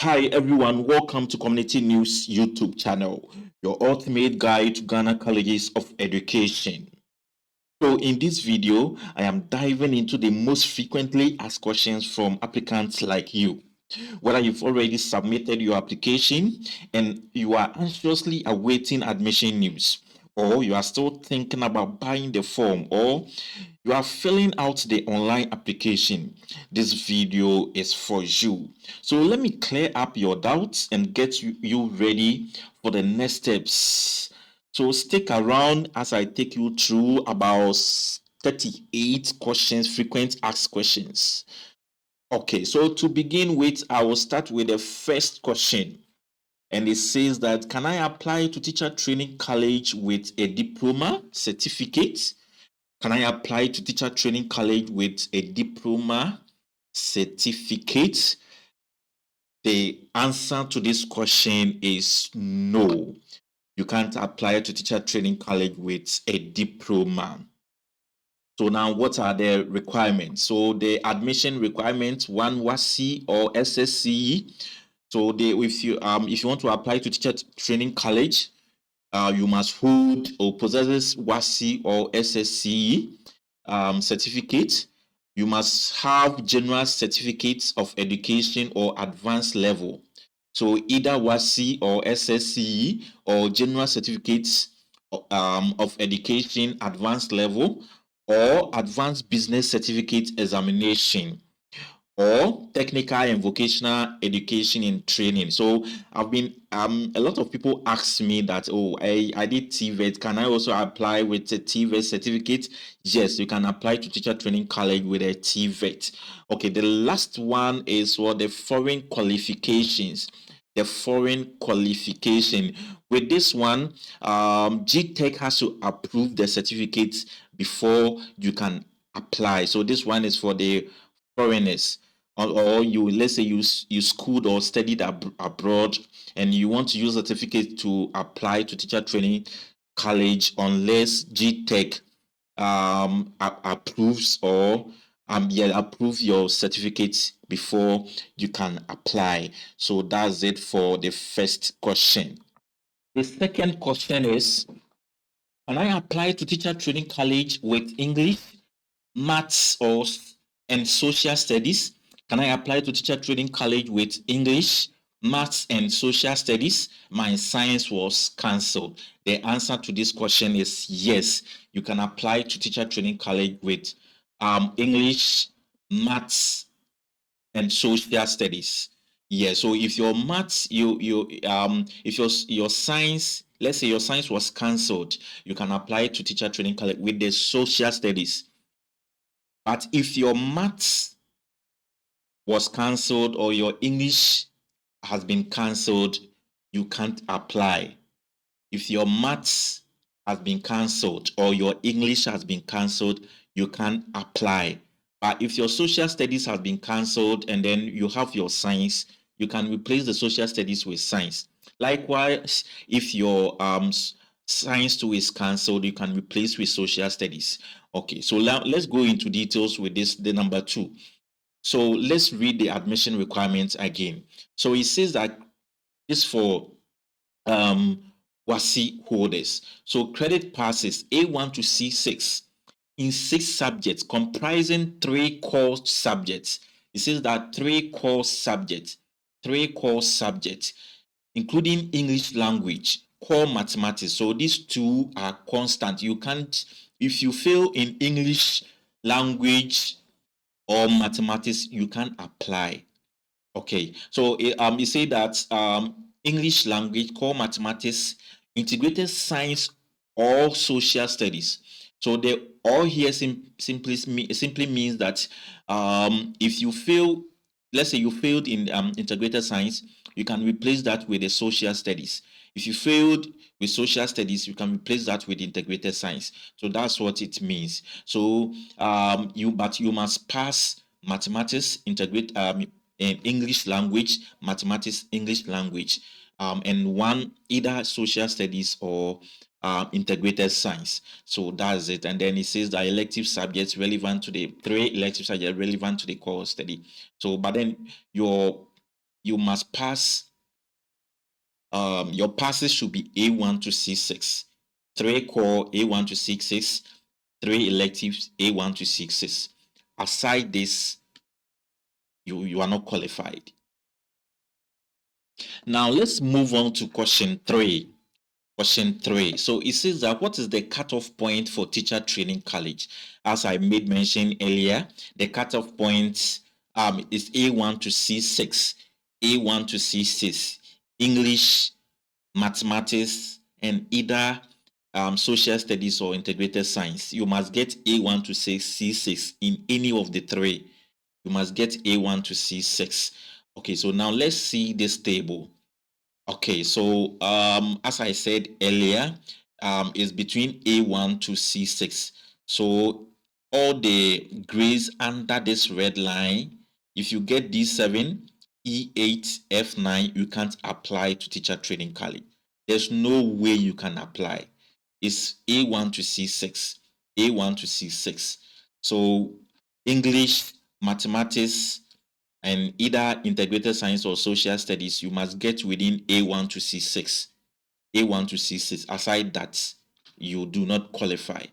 Hi everyone, welcome to Community News YouTube channel, your ultimate guide to Ghana Colleges of Education. So in this video, I am diving into the most frequently asked questions from applicants like you. Whether you've already submitted your application and you are anxiously awaiting admission news, or you are still thinking about buying the form, or you are filling out the online application, this video is for you. So let me clear up your doubts and get you ready for the next steps. So stick around as I take you through about 38 questions, frequent asked questions. Okay, so to begin with, I will start with the first question. And it says that, can I apply to teacher training college with a diploma certificate? Can I apply to teacher training college with a diploma certificate? The answer to this question is no. You can't apply to teacher training college with a diploma. So now what are the requirements? So the admission requirements, one WASI or SSCE. So if you want to apply to teacher training college, you must hold or possess WASI or SSCE certificate. You must have general certificates of education or advanced level. So either WASI or SSCE or general certificates of education advanced level or advanced business certificate examination or technical and vocational education and training. So I've been a lot of people ask me that, oh, I did TVET, can I also apply with a TVET certificate? Yes, you can apply to teacher training college with a TVET. Okay, the last one is what the foreign qualifications. The foreign qualification. With this one, GTech has to approve the certificates before you can apply. So this one is for the foreigners, or you, let's say you schooled or studied abroad and you want to use a certificate to apply to teacher training college unless GTech approves or approve your certificates before you can apply. So that's it for the first question. The second question is, can I apply to teacher training college with English, maths, and social studies? Can I apply to teacher training college with English, maths, and social studies? My science was cancelled. The answer to this question is yes. You can apply to teacher training college with English, maths, and social studies. Yeah, so if your maths, if your science, let's say your science was cancelled, you can apply to teacher training college with the social studies. But if your maths was cancelled or your English has been cancelled, you can't apply. If your maths has been cancelled or your English has been cancelled, you can't apply. But if your social studies has been cancelled and then you have your science, you can replace the social studies with science. Likewise, if your science 2 is cancelled, you can replace with social studies. Okay, so now let's go into details with this, the number 2. So let's read the admission requirements again. So it says that this for WASI holders. So credit passes A1 to C6 in 6 subjects comprising 3 core subjects. It says that 3 core subjects, including English language, core mathematics. So these 2 are constant. You can't, if you fail in English language or mathematics, you can't apply. Okay, so you say that English language, core mathematics, integrated science, or social studies. So the all here simply means that if you fail, let's say you failed in integrated science, you can replace that with the social studies. If you failed with social studies, you can replace that with integrated science. So that's what it means. So you must pass mathematics, integrate in English language, mathematics, English language, and one either social studies or integrated science. So that's it. And then it says that elective subjects relevant to the 3 elective subjects relevant to the core study. So, but then your you must pass. Your passes should be A1 to C6, 3 core A1 to C6, 3 electives A1 to C6. Aside this, you are not qualified. Now let's move on to question 3. Question 3. So it says that what is the cutoff point for teacher training college? As I made mention earlier, the cutoff point is A1 to C6, A1 to C6, English, mathematics, and either social studies or integrated science. You must get A1 to C6 in any of the three. You must get A1 to C6. Okay, so now let's see this table. Okay, so as I said earlier, is between A1 to C6. So all the grades under this red line, if you get D7, E8, F9, you can't apply to teacher training college. There's no way you can apply. It's A1 to C6, A1 to C6. So English, mathematics, and either integrated science or social studies, you must get within A1 to C6. A1 to C6. Aside that, you do not qualify.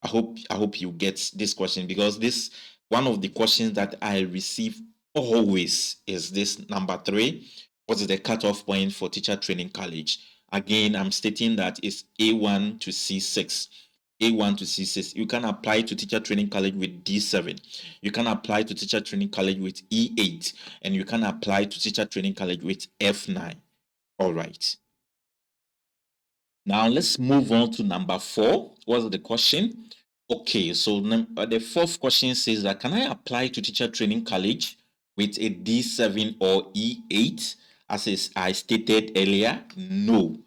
I hope you get this question, because this one of the questions that I receive always is this number 3. What is the cutoff point for teacher training college? Again, I'm stating that it's A1 to C6. A1 to C6. You can apply to teacher training college with D7. You can apply to teacher training college with E8. And you can apply to teacher training college with F9. All right. Now let's move on to number 4. What's the question? Okay, so the fourth question says that can I apply to teacher training college with a D7 or E8? As I stated earlier, no.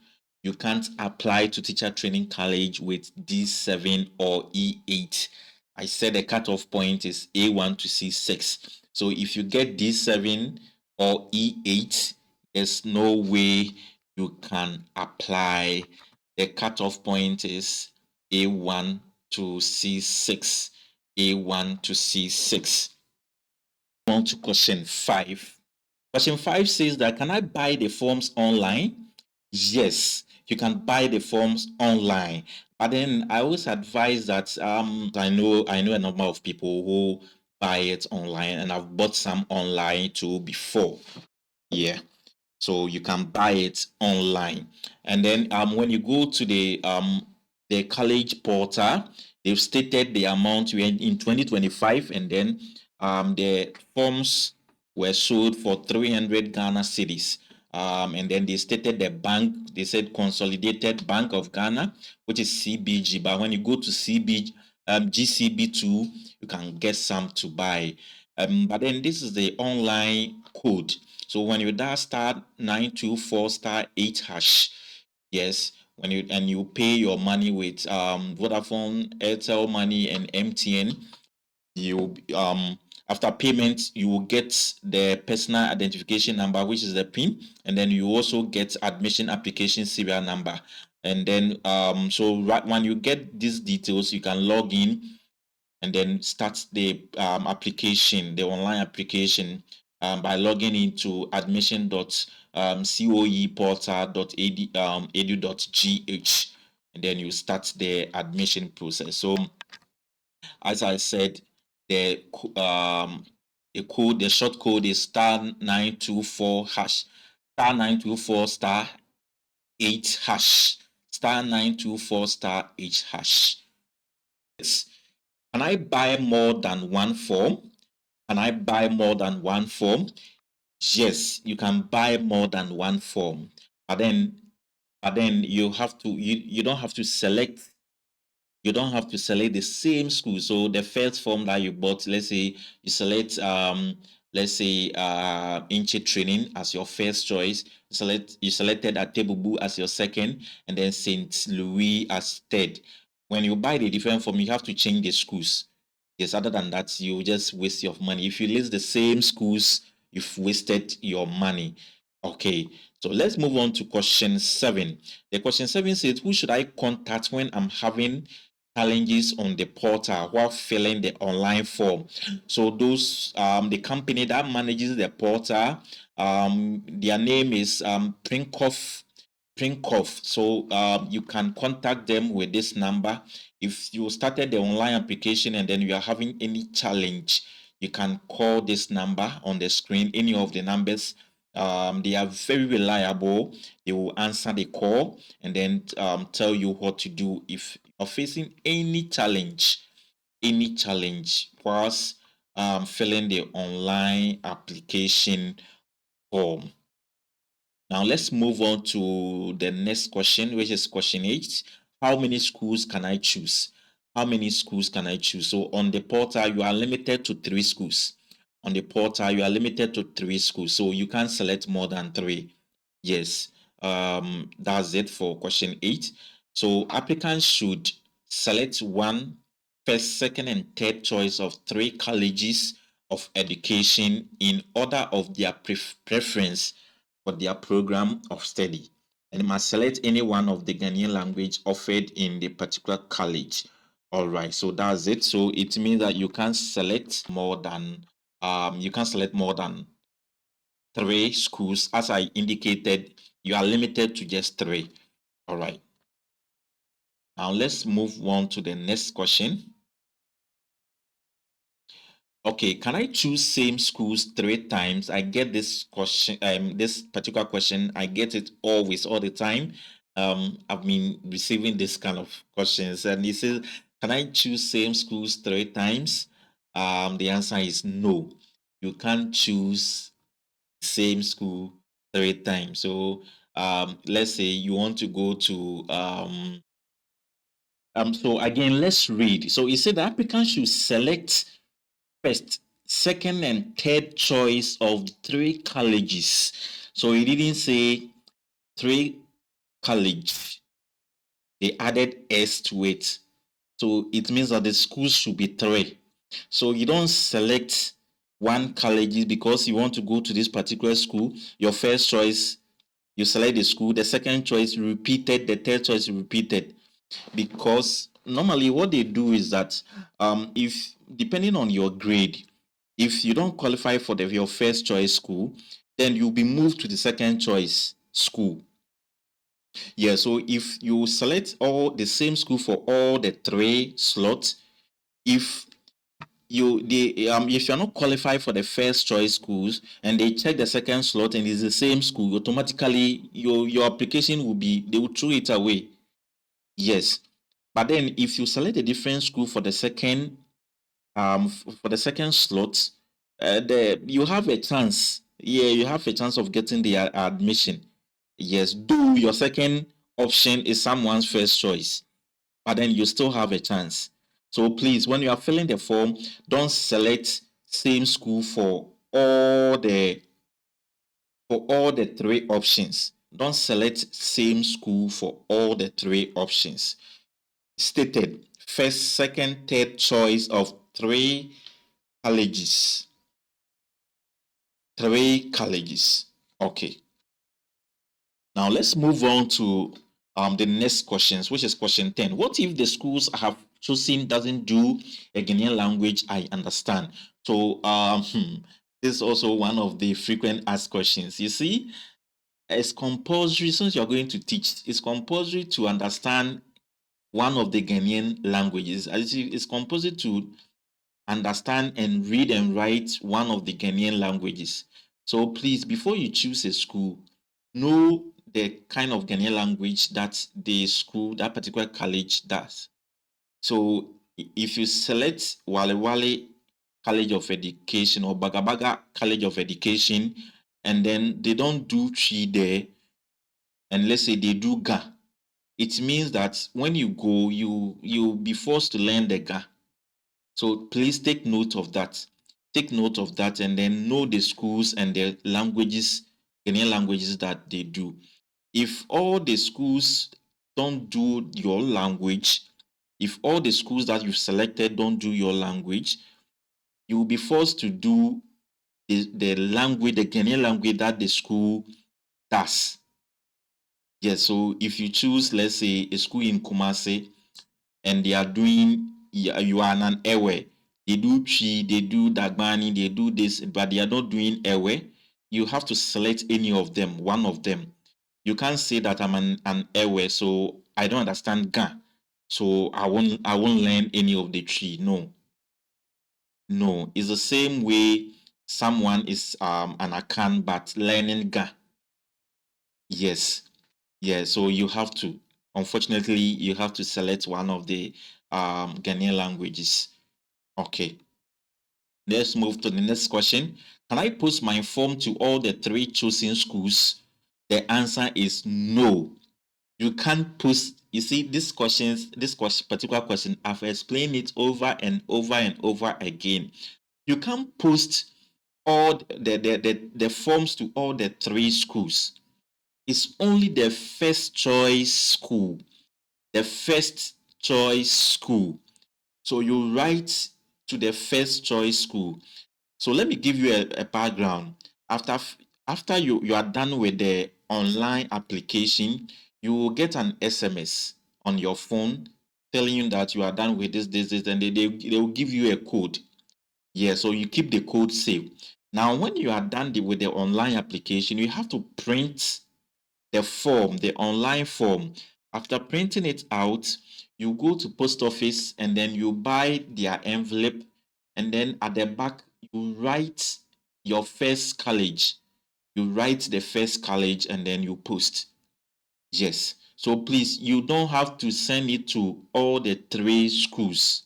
You can't apply to teacher training college with D7 or E8. I said the cutoff point is A1 to C6. So if you get D7 or E8, there's no way you can apply. The cutoff point is A1 to C6. A1 to C6. On to question 5. Question 5 says that can I buy the forms online? Yes, you can buy the forms online. But then I always advise that I know a number of people who buy it online, and I've bought some online too before. Yeah. So you can buy it online. And then when you go to the college portal, they've stated the amount in 2025, and then the forms were sold for 300 Ghana cedis. And then they stated the bank, they said Consolidated Bank of Ghana, which is CBG. But when you go to GCB2, you can get some to buy. But then this is the online code. So when you dial *924*8#, yes, when you pay your money with Vodafone, Airtel Money, and MTN, you after payment you will get the personal identification number, which is the PIN, and then you also get admission application serial number. And then so right when you get these details, you can log in and then start the application, the online application, by logging into admission.coeportal.edu.gh, and then you start the admission process. So as I said, the short code is *924#, *924*8#, *924*8#. Can I buy more than one form? Can I buy more than one form? Yes, you can buy more than one form. But then you don't have to select the same school. So the first form that you bought, let's say you select Inche Training as your first choice. You selected Atebubu as your second, and then St. Louis as third. When you buy the different form, you have to change the schools. Yes, other than that, you just waste your money. If you list the same schools, you've wasted your money. Okay, so let's move on to question 7. The question 7 says, who should I contact when I'm having challenges on the portal while filling the online form? So those the company that manages the portal, Their name is Prinkov. So you can contact them with this number. If you started the online application and then you are having any challenge, you can call this number on the screen, any of the numbers. They are very reliable. They will answer the call and then tell you what to do if you're facing any challenge whilst filling the online application form. Now let's move on to the next question, which is question 8. How many schools can I choose? How many schools can I choose? So on the portal, you are limited to 3 schools. On the portal, you are limited to 3 schools. So you can't select more than 3. Yes, that's it for question 8. So applicants should select one first, second, and third choice of 3 colleges of education in order of their preference for their program of study, and must select any one of the Ghanaian language offered in the particular college. All right, so that's it. So it means that you can select more than 3 schools. As I indicated, you are limited to just 3. All right. Now let's move on to the next question. Okay, can I choose same schools 3 times? I get this question, this particular question. I get it always, all the time. I've been receiving this kind of questions, and it says, "Can I choose same schools 3 times?" The answer is no. You can't choose same school 3 times. So, let's say you want to go to So again, let's read. So it said the applicant should select first, second, and third choice of 3 colleges. So he didn't say 3 college. They added S to it. So it means that the schools should be 3. So you don't select one college because you want to go to this particular school. Your first choice, you select the school. The second choice repeated. The third choice repeated. Because normally what they do is that if depending on your grade, if you don't qualify for your first choice school, then you'll be moved to the second choice school. Yeah, so if you select all the same school for all the 3 slots, if if you're not qualified for the first choice schools and they check the second slot and it's the same school, automatically your application they will throw it away. Yes. But then if you select a different school for the second slot, you have a chance. Yeah, you have a chance of getting the admission. Yes, though your second option is someone's first choice, but then you still have a chance. So please, when you are filling the form, don't select same school for all the 3 options. Don't select same school for all the 3 options. Stated first, second, third choice of 3 colleges. 3 colleges. Okay. Now let's move on to the next questions, which is question 10. What if the schools I have chosen doesn't do a Ghanaian language I understand? So this is also one of the frequent asked questions. You see, it's compulsory, since you're going to teach, it's compulsory to understand one of the Ghanaian languages. It's compulsory to understand and read and write one of the Ghanaian languages. So please, before you choose a school, know the kind of Ghanaian language that the school, that particular college does. So if you select Wale Wale College of Education or Bagabaga College of Education, and then they don't do Chi there, and let's say they do Ga, it means that when you go, you'll be forced to learn the Ga. So please take note of that. Take note of that and then know the schools and the languages, Ghanaian languages that they do. If all the schools don't do your language, if all the schools that you've selected don't do your language, you will be forced to do the language, the Ghanaian language that the school does. Yes, so if you choose, let's say, a school in Kumasi, and they are doing, you are an Ewe. They do Chi, they do Dagbani, they do this, but they are not doing Ewe. you have to select any of them, one of them. You can't say that I'm an Ewe, so I don't understand Ga. So I won't learn any of the three. No. No. It's the same way someone is an Akan but learning Ga. Yes. Yeah. So you have to, unfortunately, you have to select one of the Ghanaian languages. Okay. Let's move to the next question. Can I post my form to all the three chosen schools? The answer is no. You can't post. You see, particular question, I've explained it over and over and over again. You can't post all the forms to all the three schools. It's only the first choice school. The first choice school. So you write to the first choice school. So let me give you a background. After you are done with the online application, you will get an SMS on your phone telling you that you are done with this, and they will give you a code. Yeah, so you keep the code saved. Now, when you are done with the online application, you have to print the form, the online form. After printing it out, you go to post office and then you buy their envelope, and then at the back you write your first college. You write the first college and then you post. Yes. So please, you don't have to send it to all the three schools.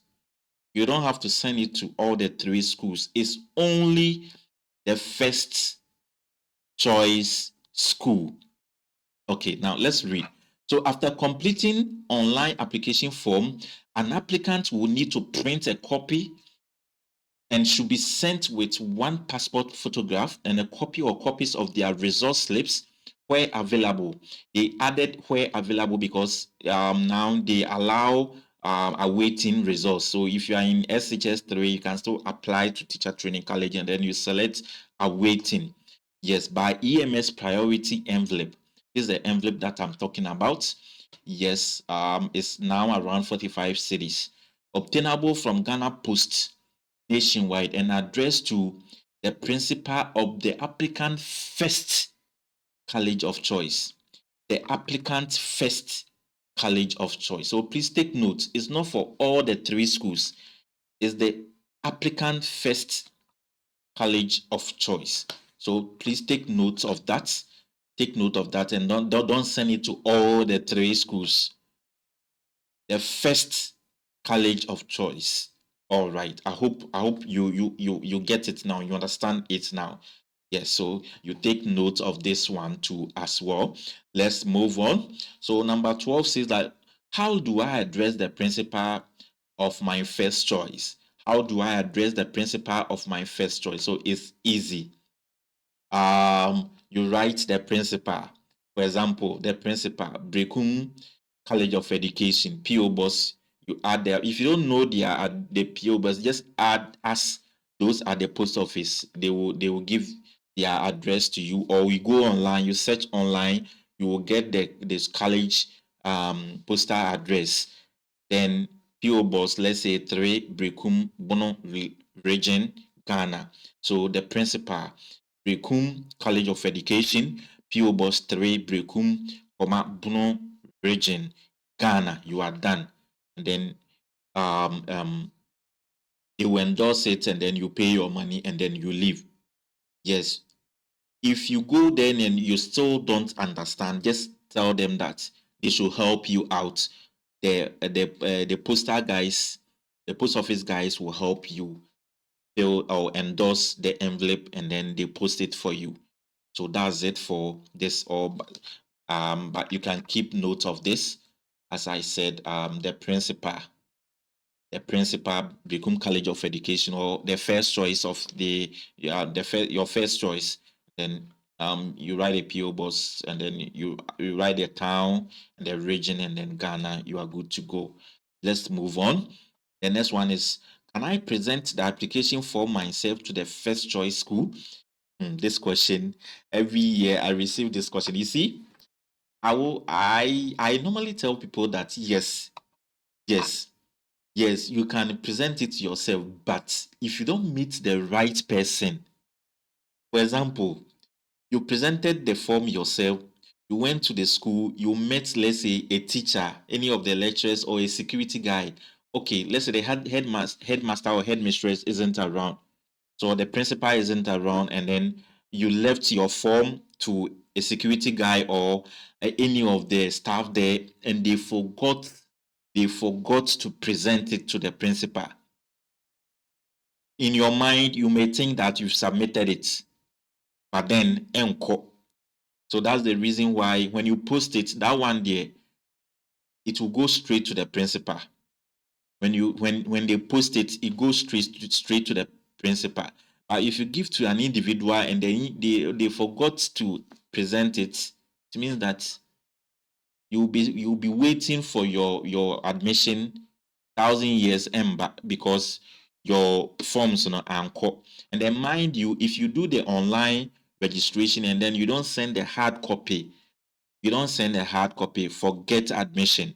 You don't have to send it to all the three schools. It's only the first choice school. Okay, now let's read. So after completing online application form, an applicant will need to print a copy and should be sent with one passport photograph and a copy or copies of their result slips where available. They added where available because now they allow awaiting results. So if you are in SHS 3, you can still apply to teacher training college and then you select awaiting. Yes, by EMS priority envelope. This is the envelope that I'm talking about. Yes, it's now around 45 cities. Obtainable from Ghana Post nationwide and addressed to the principal of the applicant first college of choice. The applicant first college of choice. So please take note, it's not for all the three schools, it's the applicant first college of choice. So please take note of that. Take note of that and don't send it to all the three schools. The first college of choice. All right. I hope you get it now. You understand it now. Yes, so you take note of this one too as well. Let's move on. So number 12 says that how do I address the principal of my first choice? How do I address the principal of my first choice? So it's easy. You write the principal. For example, the principal, Brekum College of Education, PO Box. You add there. If you don't know the PO Box, just add as those at the post office. They will give their address to you, or we go online. You search online. You will get this college postal address. Then PO Box, let's say 3 Brekum Bono region, Ghana. So the principal, Brekum College of Education, PO Box 3 Brekum, Bono region, Ghana. You are done. And then they will endorse it and then you pay your money and then you leave. Yes. If you go there and you still don't understand, just tell them that they should help you out. The postal guys, the post office guys will help you fill or endorse the envelope and then they post it for you. So that's it for this. But you can keep note of this. As I said, the principal become College of Education or the first choice of your first choice. Then you write a PO box and then you write the town and the region and then Ghana. You are good to go. Let's move on. The next one is, can I present the application for myself to the first choice school? This question, every year I receive this question. You see, I normally tell people that yes, yes, you can present it yourself, but if you don't meet the right person, for example, You presented the form yourself. You went to the school. You met, let's say, a teacher, any of the lecturers, or a security guy. Okay, let's say the headmaster or headmistress isn't around. So the principal isn't around, and then you left your form to a security guy or any of the staff there, and they forgot to present it to the principal. In your mind, you may think that you've submitted it, but then enko. So that's the reason why when you post it, that one there, it will go straight to the principal. When they post it, it goes straight to the principal. But if you give to an individual and they forgot to present it, it means that you'll be waiting for your admission 1,000 years ember because your forms are anchor. And then mind you, if you do the online registration and then you don't send the hard copy, forget admission.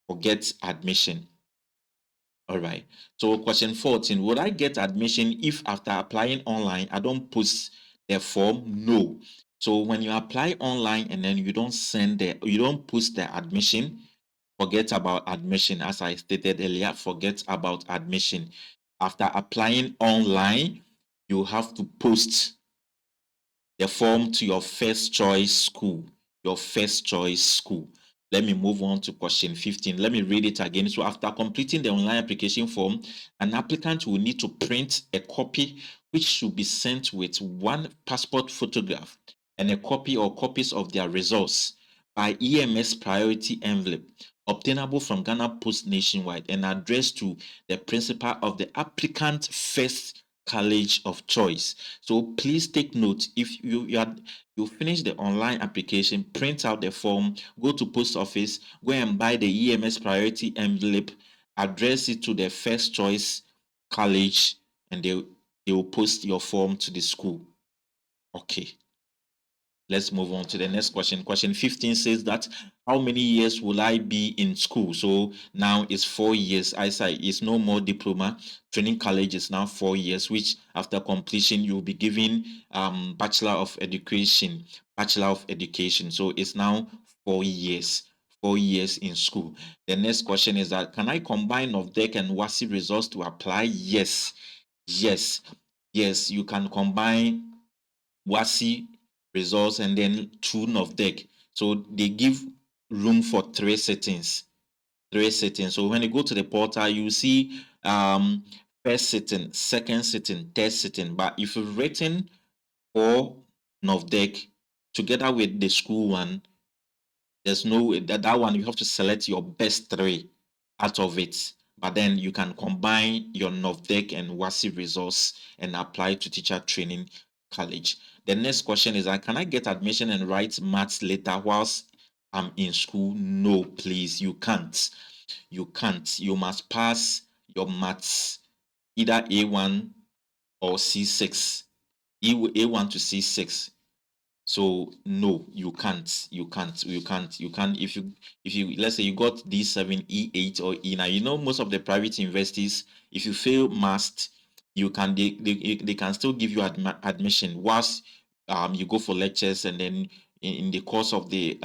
Forget admission. All right. So question 14, would I get admission if after applying online, I don't post the form? No. So when you apply online and then you don't post the admission, forget about admission. As I stated earlier, forget about admission. After applying online, you have to post the form to your first choice school. Your first choice school. Let me move on to question 15. Let me read it again. So after completing the online application form, an applicant will need to print a copy which should be sent with one passport photograph and a copy or copies of their results by EMS priority envelope obtainable from Ghana Post nationwide and addressed to the principal of the applicant first college of choice. So please take note, if you finish the online application, print out the form, go to post office, go and buy the EMS priority envelope, address it to the first choice college, and they will post your form to the school. Okay. Let's move on to the next question. Question 15 says that how many years will I be in school? So now it's 4 years. I say it's no more diploma. Training college is now 4 years, which after completion you'll be given Bachelor of Education. Bachelor of Education. So it's now 4 years. 4 years in school. The next question is that can I combine NOVDEC and WASI results to apply? Yes. Yes. Yes, you can combine WASI results and then two of deck. So they give room for three settings. So when you go to the portal, you see first sitting, second sitting, third sitting. But if you've written for NOVDEC together with the school one, there's no that one you have to select your best three out of it. But then you can combine your NOVDEC and WASI results and apply to teacher training college. The next question is that can I get admission and write maths later whilst I'm in school? No, please, you can't. You can't. You must pass your maths either A1 or C6. A1 to C6. So no, you can't. If you let's say you got D7, E8 or E9, most of the private universities, if you fail maths, you can they can still give you admission whilst you go for lectures, and then in the course of the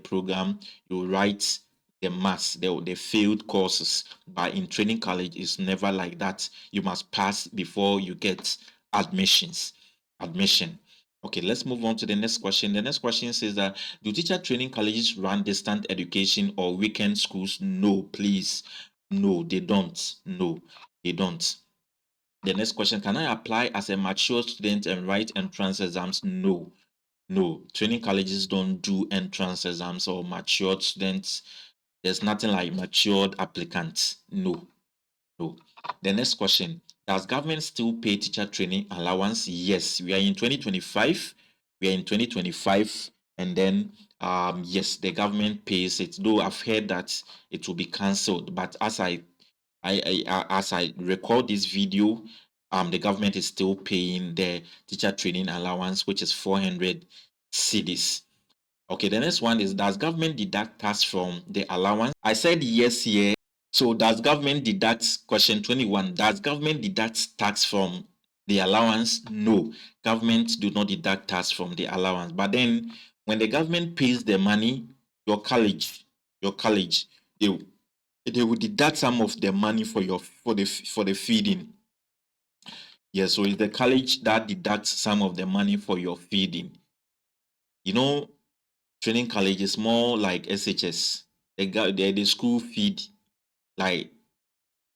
program you write the maths, the failed courses. But in training college it's never like that. You must pass before you get admission. Okay, let's move on to the next question. The next question says that do teacher training colleges run distant education or weekend schools? No, please. No, they don't. No, they don't. The next question, can I apply as a mature student and write entrance exams? No. No, training colleges don't do entrance exams or matured students. There's nothing like matured applicants. No. No. The next question, does government still pay teacher training allowance? Yes, we are in 2025. And then yes, the government pays it. Though I've heard that it will be cancelled, but as I record this video, the government is still paying the teacher training allowance, which is 400 cedis. Okay, the next one is, does government deduct tax from the allowance? I said yes here. So does government deduct, question 21, does government deduct tax from The allowance, no. Government do not deduct tax from the allowance. But then when the government pays the money, your college, they they will deduct some of the money for the feeding. Yeah, so it's the college that deducts some of the money for your feeding. You know, training college is more like SHS. The school feed, like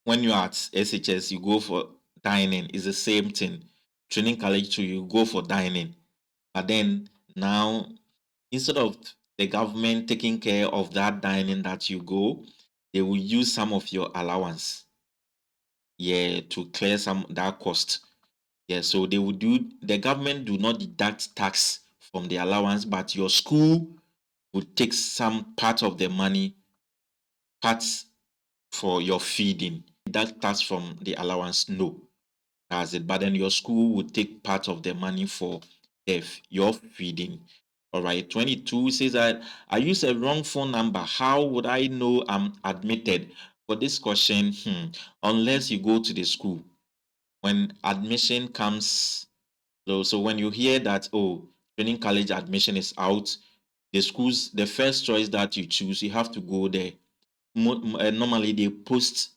when you're at SHS, you go for dining. It's the same thing. Training college too, you go for dining. But then now, instead of the government taking care of that dining that you go, they will use some of your allowance, yeah, to clear some that cost. Yeah, so they will do. The government do not deduct tax from the allowance, but your school would take some part of the money, parts for your feeding. That tax from the allowance, no. That's it. But then your school would take part of the money for your feeding. All right. 22 says that I use a wrong phone number. How would I know I'm admitted? For this question, unless you go to the school. When admission comes, so when you hear that, oh, training college admission is out, the schools, the first choice that you choose, you have to go there. Normally, they post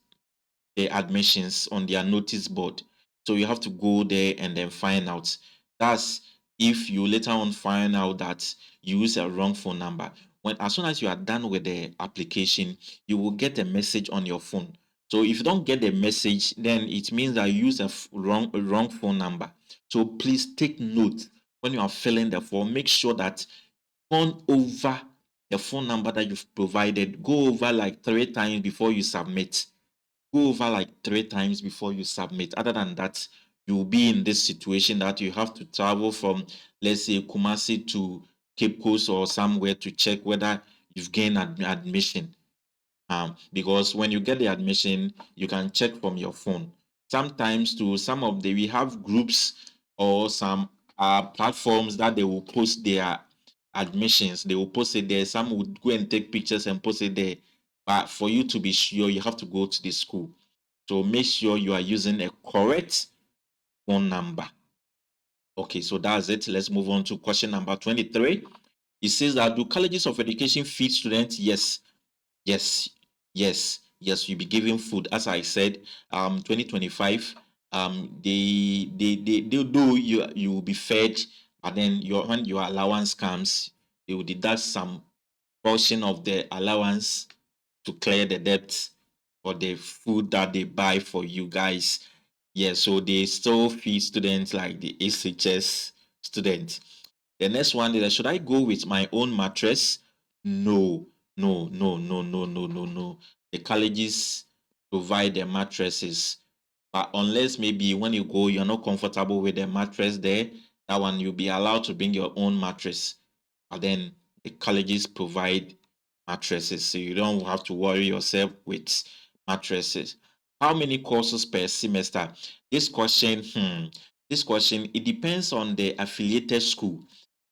the admissions on their notice board. So you have to go there and then find out. That's if you later on find out that you use a wrong phone number. As soon as you are done with the application, you will get a message on your phone. So if you don't get the message, then it means that you use a wrong phone number. So please take note when you are filling the form. Make sure that turn over the phone number that you've provided. Go over like 3 times before you submit. Go over like 3 times before you submit. Other than that, you'll be in this situation that you have to travel from, let's say, Kumasi to Cape Coast or somewhere to check whether you've gained admission. Because when you get the admission, you can check from your phone. Sometimes to some of the we have groups or some platforms that they will post their admissions. They will post it there. Some would go and take pictures and post it there. But for you to be sure, you have to go to the school. So make sure you are using a correct phone number. Okay, so that's it. Let's move on to question number 23. It says that do colleges of education feed students? Yes, yes, yes. You'll be given food. As I said, 2025, they do you will be fed, but then when your allowance comes, they will deduct some portion of the allowance to clear the debt for the food that they buy for you guys. Yeah, so they still feed students like the SHS students. The next one is, should I go with my own mattress? No, no. The colleges provide the mattresses, but unless maybe when you go, you're not comfortable with the mattress there, that one you'll be allowed to bring your own mattress. But then the colleges provide mattresses, so you don't have to worry yourself with mattresses. How many courses per semester? This question, it depends on the affiliated school.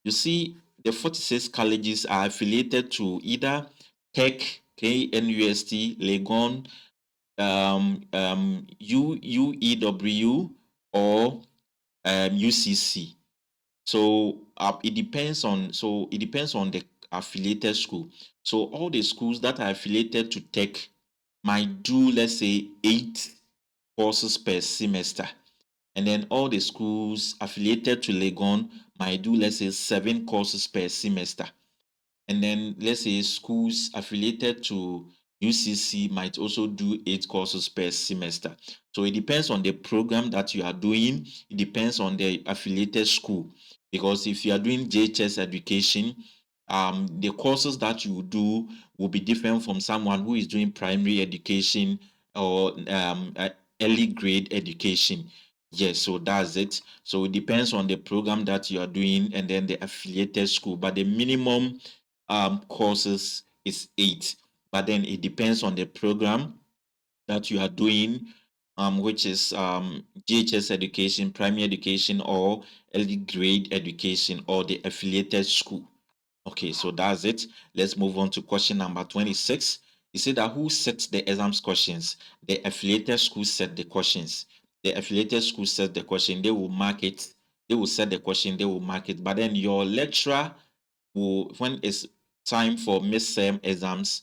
You see, the 46 colleges are affiliated to either Tech, KNUST, Legon, UEW, or UCC. So it depends on the affiliated school. So all the schools that are affiliated to Tech might do, let's say, 8 courses per semester. And then all the schools affiliated to Legon might do, let's say, 7 courses per semester. And then let's say schools affiliated to UCC might also do 8 courses per semester. So it depends on the program that you are doing. It depends on the affiliated school. Because if you are doing JHS education, the courses that you do will be different from someone who is doing primary education or early grade education. Yes, so that's it. So it depends on the program that you are doing and then the affiliated school. But the minimum courses is 8, but then it depends on the program that you are doing, which is GHS education, primary education, or early grade education, or the affiliated school. Okay, so that's it. Let's move on to question number 26. You said that who sets the exams questions? The affiliated school set the questions. The affiliated school set the question, they will mark it, they will set the question, they will mark it. But then your lecturer will, when it's time for mid-term exams,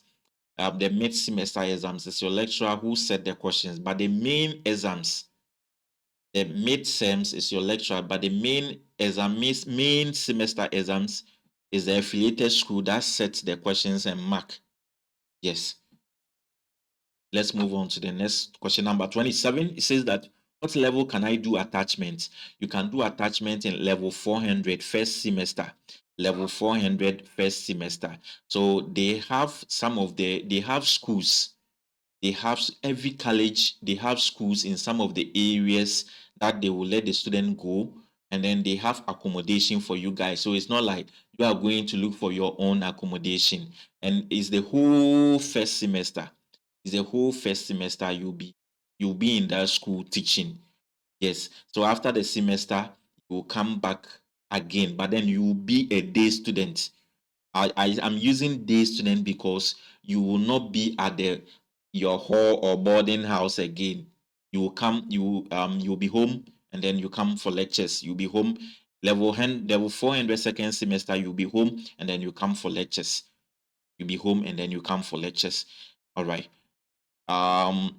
the mid-semester exams, it's your lecturer who set the questions. But the main exams, the mid-terms is your lecturer, but the main exam, main semester exams is the affiliated school that sets the questions and mark. Yes. Let's move on to the next question, number 27. It says that what level can I do attachment? You can do attachment in level 400 first semester. Level 400 first semester. So they have they have schools. They have every college, they have schools in some of the areas that they will let the student go, and then they have accommodation for you guys. So it's not like you are going to look for your own accommodation. And it's the whole first semester. It's the whole first semester you'll be in that school teaching. Yes. So after the semester, you will come back again, but then you will be a day student. I am using day student because you will not be at your hall or boarding house again. You will come, you'll be home, and then you come for lectures. You'll be home. Level 400 second semester, you'll be home, and then you come for lectures. You'll be home, and then you come for lectures. All right. Um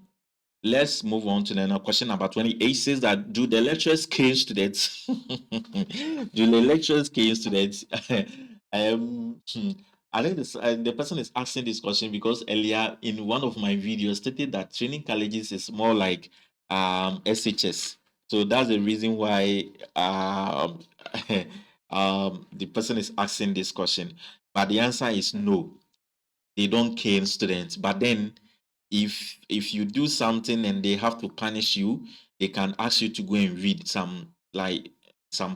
Let's move on to the next question. Number 28 says that do the lecturers cane students? Do the lecturers cane students? Hmm, I think the person is asking this question because earlier in one of my videos stated that training colleges is more like SHS. So that's the reason why the person is asking this question. But the answer is no, they don't cane students. But then if you do something and they have to punish you, they can ask you to go and read some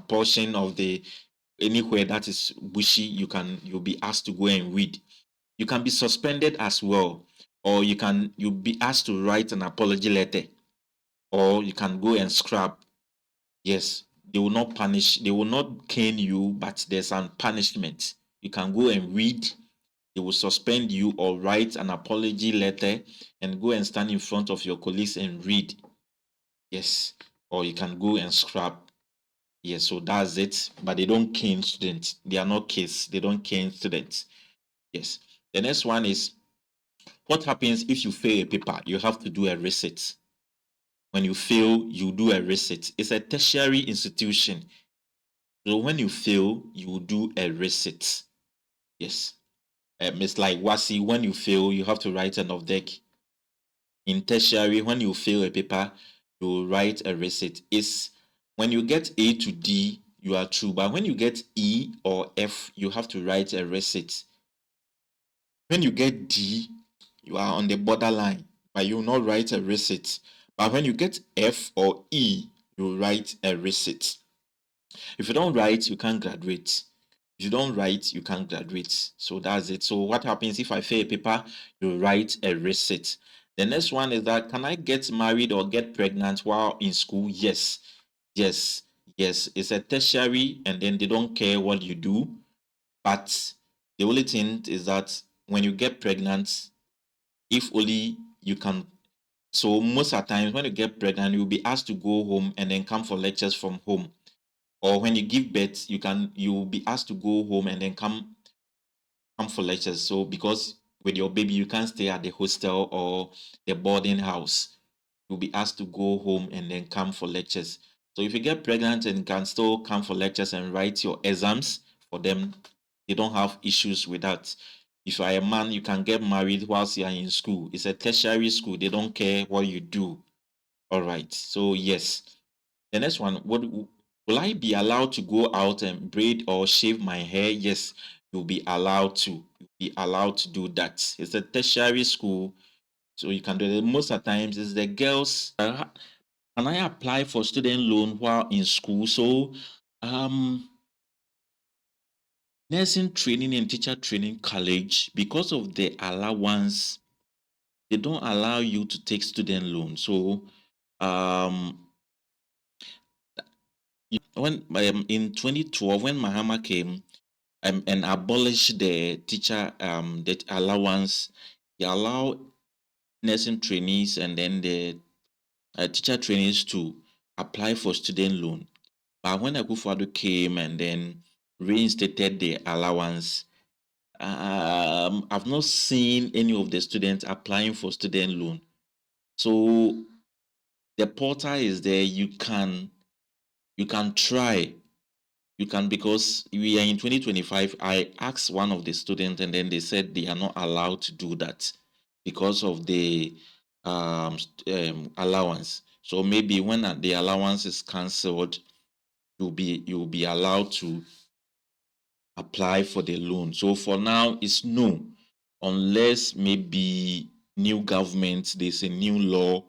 portion of the anywhere that is bushy. You'll be asked to go and read. You can be suspended as well, or you'll be asked to write an apology letter, or you can go and scrap. Yes, they will not punish, they will not cane you, but there's some punishment. You can go and read, they will suspend you or write an apology letter and go and stand in front of your colleagues and read. Yes. Or you can go and scrap. Yes, so that's it. But they don't cane students. They are not kids. They don't cane students. Yes. The next one is what happens if you fail a paper? You have to do a resit. When you fail, you do a resit. It's a tertiary institution. So when you fail, you do a resit. Yes. It's like WASI, when you fail, you have to write an deck. In tertiary, when you fail a paper, you write a receipt. It's when you get A to D, you are true. But when you get E or F, you have to write a receipt. When you get D, you are on the borderline, but you will not write a receipt. But when you get F or E, you write a receipt. If you don't write, you can't graduate. If you don't write, you can't graduate. So that's it. So what happens if I fail a paper? You write a receipt. The next one is that can I get married or get pregnant while in school? Yes. Yes. Yes. It's a tertiary, and then they don't care what you do. But the only thing is that when you get pregnant, if only you can. So most of the times when you get pregnant, you'll be asked to go home and then come for lectures from home. Or when you give birth, you'll be asked to go home and then come for lectures. So because with your baby you can't stay at the hostel or the boarding house, you'll be asked to go home and then come for lectures. So if you get pregnant and can still come for lectures and write your exams for them, they don't have issues with that. If you are a man, you can get married whilst you are in school. It's a tertiary school. They don't care what you do. All right. So yes. The next one, will I be allowed to go out and braid or shave my hair? Yes, you'll be allowed to. You'll be allowed to do that. It's a tertiary school, so you can do it. Most of the times, it's the girls. Can I apply for student loan while in school? So, nursing training and teacher training college, because of the allowance, they don't allow you to take student loan. So, um, when in 2012, when Mahama came and abolished the teacher the allowance, he allowed nursing trainees and then the teacher trainings to apply for student loan. But when Akufo-Addo came and then reinstated the allowance, I've not seen any of the students applying for student loan. So the portal is there. You can try. You can, because we are in 2025. I asked one of the students and then they said they are not allowed to do that because of the allowance. So maybe when the allowance is cancelled, you'll be allowed to apply for the loan. So for now, it's no, unless maybe new government, there's a new law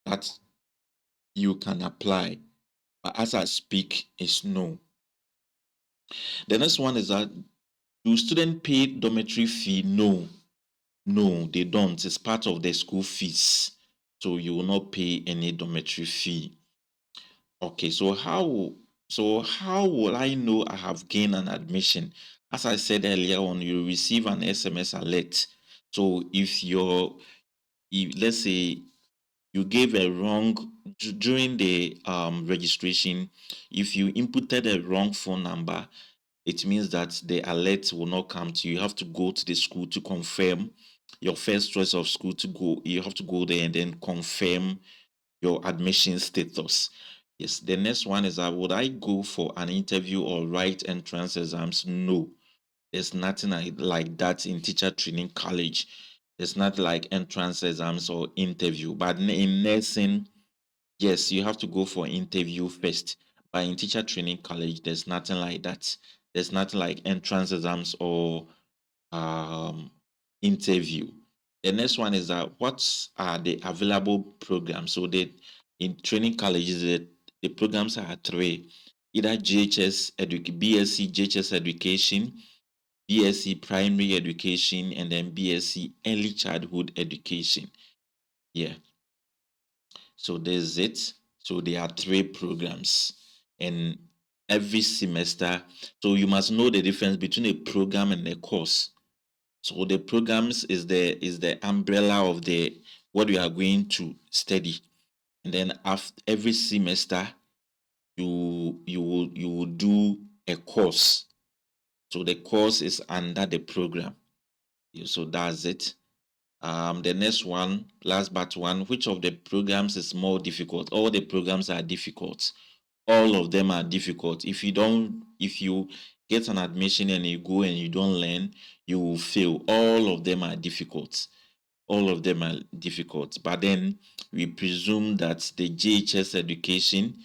that you can apply. But as I speak, it's no. The next one is that, do students pay dormitory fee? No, they don't. It's part of the school fees. So you will not pay any dormitory fee. Okay, so how will I know I have gained an admission? As I said earlier on, you receive an SMS alert. So if let's say you gave a wrong during the registration, if you inputted a wrong phone number, it means that the alert will not come to you. You have to go to the school to confirm your first choice of school to go. You have to go there and then confirm your admission status. Yes, the next one is that, would I go for an interview or write entrance exams? No, there's nothing like that in teacher training college. There's not like entrance exams or interview. But in nursing, yes, you have to go for interview first. But in teacher training college, there's nothing like that. There's nothing like entrance exams or um, interview. The next one is that, what are the available programs? So in training colleges, the programs are three: either BSc JHS education, BSc primary education, and then BSc early childhood education. Yeah. So there's it. So there are three programs, and every semester. So you must know the difference between a program and a course. So the programs is the umbrella of the what we are going to study, and then after every semester, you will do a course. So the course is under the program. So that's it. The next one, last but one, which of the programs is more difficult? All the programs are difficult. All of them are difficult. If you get an admission and you go and you don't learn, you will fail. All of them are difficult. All of them are difficult. But then we presume that the JHS education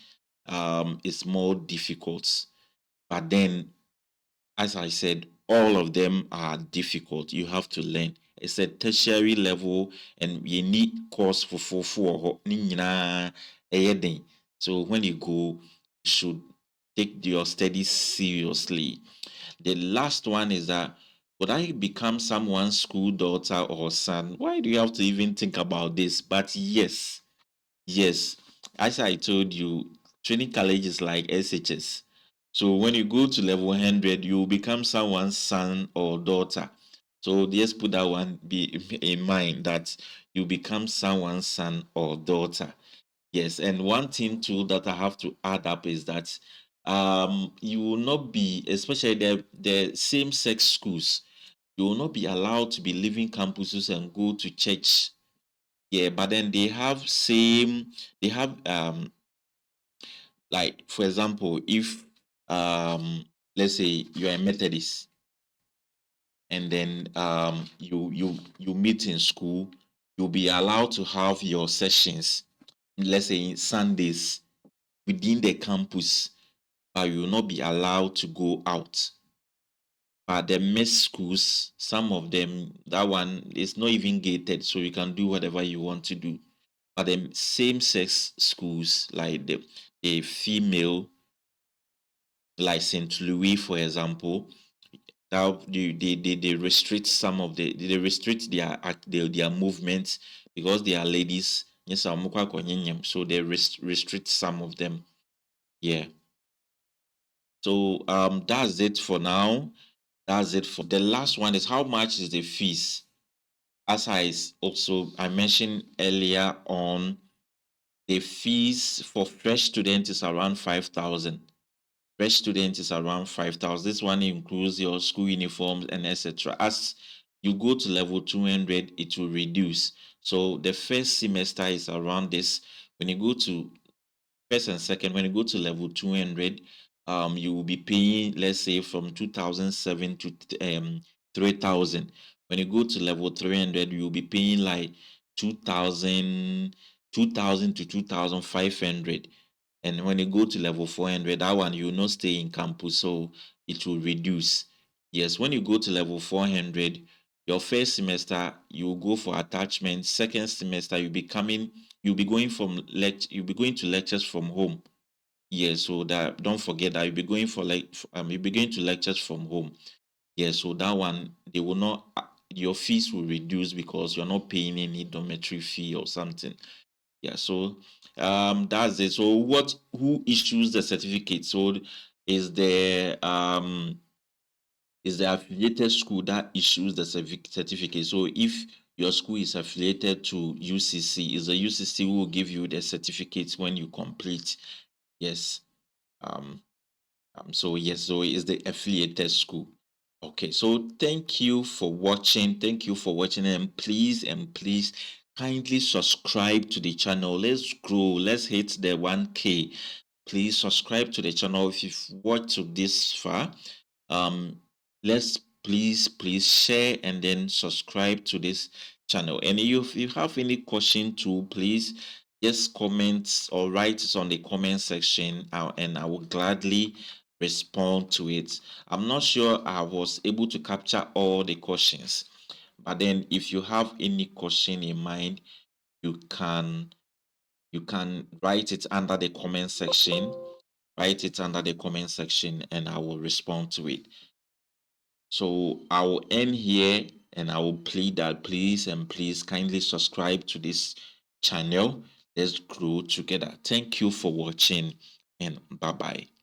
is more difficult. But then, as I said, all of them are difficult. You have to learn. It's a tertiary level, and you need course for anything. So when you go, you should take your studies seriously. The last one is that, would I become someone's school daughter or son? Why do you have to even think about this? But yes, yes, as I told you, training college is like SHS. So when you go to level 100, you become someone's son or daughter. So just put that one be in mind, that you become someone's son or daughter. Yes, and one thing too that I have to add up is that you will not be, especially the same sex schools, you will not be allowed to be leaving campuses and go to church. Yeah, but then they have like, for example, if let's say you're a Methodist, and then you meet in school, you'll be allowed to have your sessions, let's say Sundays, within the campus, but you will not be allowed to go out. But the mixed schools, some of them, that one is not even gated, so you can do whatever you want to do. But the same-sex schools, like the female, like St. Louis, for example, that they restrict some of they restrict their movements, because they are ladies. Yes, so they restrict some of them. Yeah. So that's it for now. That's it for the last one is, how much is the fees? As I mentioned earlier on, the fees for fresh students is around 5,000. Fresh student is around 5,000. This one includes your school uniforms and etc. As you go to level 200, it will reduce. So the first semester is around this. When you go to first and second, when you go to level 200, you will be paying, let's say, from 2007 to 3,000. When you go to level 300, you'll be paying like 2,000, 2,000 to 2,500. And when you go to level 400, that one you will not stay in campus, so it will reduce. Yes, when you go to level 400, your first semester you will go for attachment. Second semester you'll be going you'll be going to lectures from home. Yes, so that don't forget that you'll be going for you'll be going to lectures from home. Yes, so that one they will not your fees will reduce because you're not paying any dormitory fee or something. Yeah, so that's it. So who issues the certificate? So is the um is the affiliated school that issues the certificate. So if your school is affiliated to UCC, is the UCC who will give you the certificate when you complete. Yes. Um so yes, so it's the affiliated school. Okay, so thank you for watching. Thank you for watching, and please kindly subscribe to the channel. Let's grow. Let's hit the 1K. Please subscribe to the channel if you've watched this far. Um, let's please share and then subscribe to this channel. And if you have any question too, please just comment or write it on the comment section, and I will gladly respond to it. I'm not sure I was able to capture all the questions, but then if you have any question in mind, you can write it under the comment section. Write it under the comment section and I will respond to it. So I will end here and I will plead that please kindly subscribe to this channel. Let's grow together. Thank you for watching and bye bye.